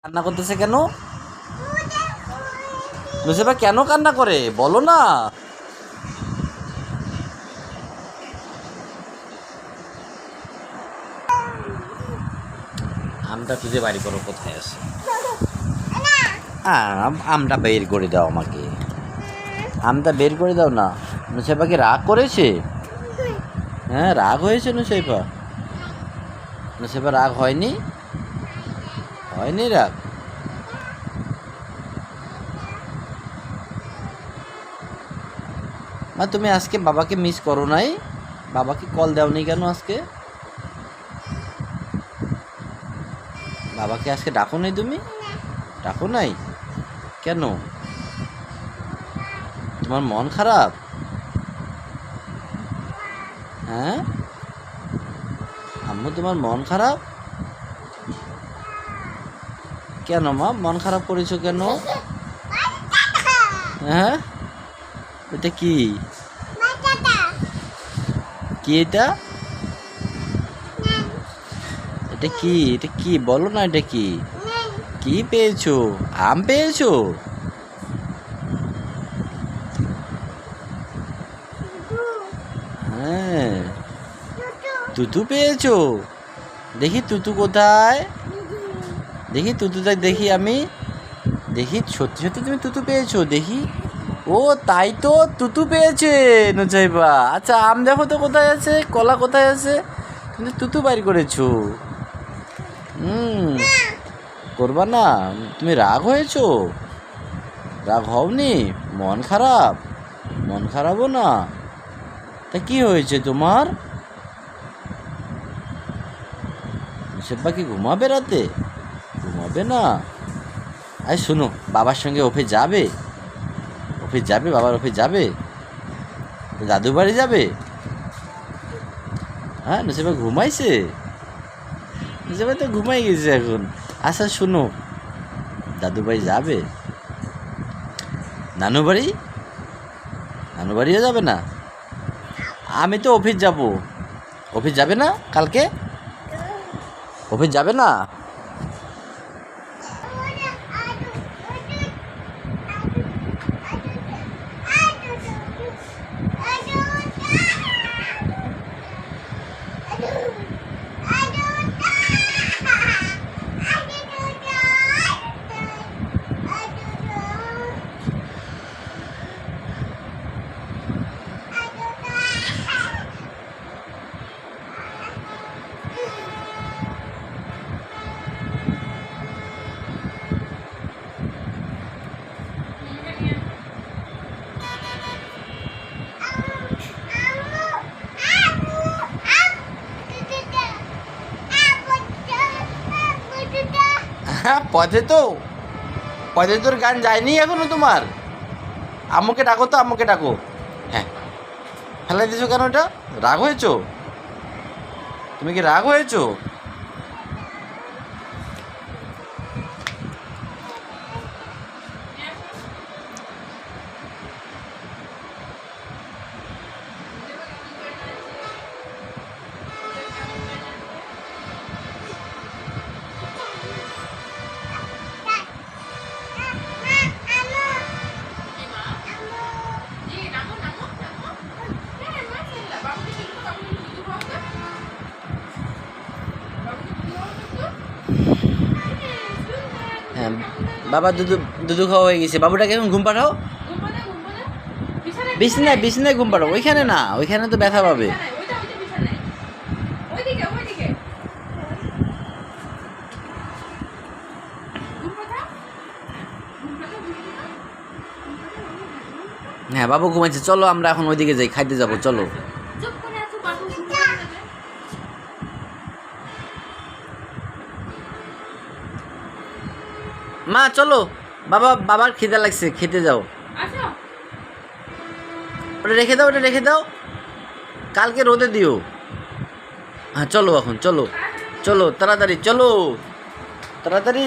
কান্না করতেছে কেন? নুসেবা কেন কান্না করে বলো না। আমটা খুঁজে বাড়ি করো, কোথায় আছে? আমটা বের করে দাও আমাকে, আমটা বের করে দাও না। নুসেবা কি রাগ করেছে? হ্যাঁ, রাগ হয়েছে নুসেবা? নুসেবা রাগ হয়নি? হয়নি রাগ? মা তুমি আজকে বাবাকে মিস করো নাই? বাবাকে কল দাওনি কেন আজকে? বাবাকে আজকে ডাকো নাই তুমি? ডাকো নাই কেন? তোমার মন খারাপ? হ্যাঁ আম্মু, তোমার মন খারাপ কেন? মা মন খারাপ করেছো কেন? হ্যাঁ, এটা কি? কি এটা? এটা কি? এটা কি বলো না, এটা কি? কি পেয়েছো? আম পেয়েছো? হ্যাঁ, তুতু পেয়েছো? দেখি তুতু কোথায়? দেখি তুতুটা, দেখি আমি দেখি। সত্যি সত্যি তুমি তুতু পেয়েছো? দেখি। ও তাই তো, তুতু পেয়েছে নুসাইবা। আচ্ছা, আম দেখো তো কোথায় আছে, কলা কোথায় আছে, কিন্তু তুতু বাইর করেছো। করবা না? তুমি রাগ হয়েছো? রাগ হওনি? মন খারাপ? মন খারাপও না? তা কি হয়েছে তোমার? নুসাইবা কি ঘুমাবে রাতে? ঘুমাবে না? আরে শোনো, বাবার সঙ্গে অফিস যাবে? অফিস যাবে? বাবার অফিস যাবে? দাদু বাড়ি যাবে? হ্যাঁ, নুসাইবা ঘুমাইছে? নুসাইবা তো ঘুমাই গেছে এখন। আচ্ছা শোনো, দাদু বাড়ি যাবে? নানু বাড়ি? নানু বাড়িও যাবে না? আমি তো অফিস যাব। অফিস যাবে না কালকে? অফিস যাবে না? হ্যাঁ, পথে তো, পথে তোর গান যায়নি এখনো তোমার? আম্মুকে ডাকো তো, আম্মুকে ডাকো। হ্যাঁ, ফেলাই দিছো কেন? ওটা রাগ হয়েছো? তুমি কি রাগ হয়েছো? হ্যাঁ, বাবা দুধু দুধু খাওয়া হয়ে গেছে। বাবুটাকে এখন ঘুম পাঠাও। বিছনায়, বিছনায় ঘুম পাঠাও। ওইখানে না, ওইখানে তো ব্যথা পাবে। হ্যাঁ, বাবু ঘুমাইছে, চলো আমরা এখন ওইদিকে যাই, খাইতে যাবো, চলো। মা চলো, বাবার খিদে লাগছে, খেতে যাও। ওটা রেখে দাও, ওটা রেখে দাও, কালকে রোদে দিও। হ্যাঁ চলো এখন, চলো চলো, তাড়াতাড়ি চলো, তাড়াতাড়ি।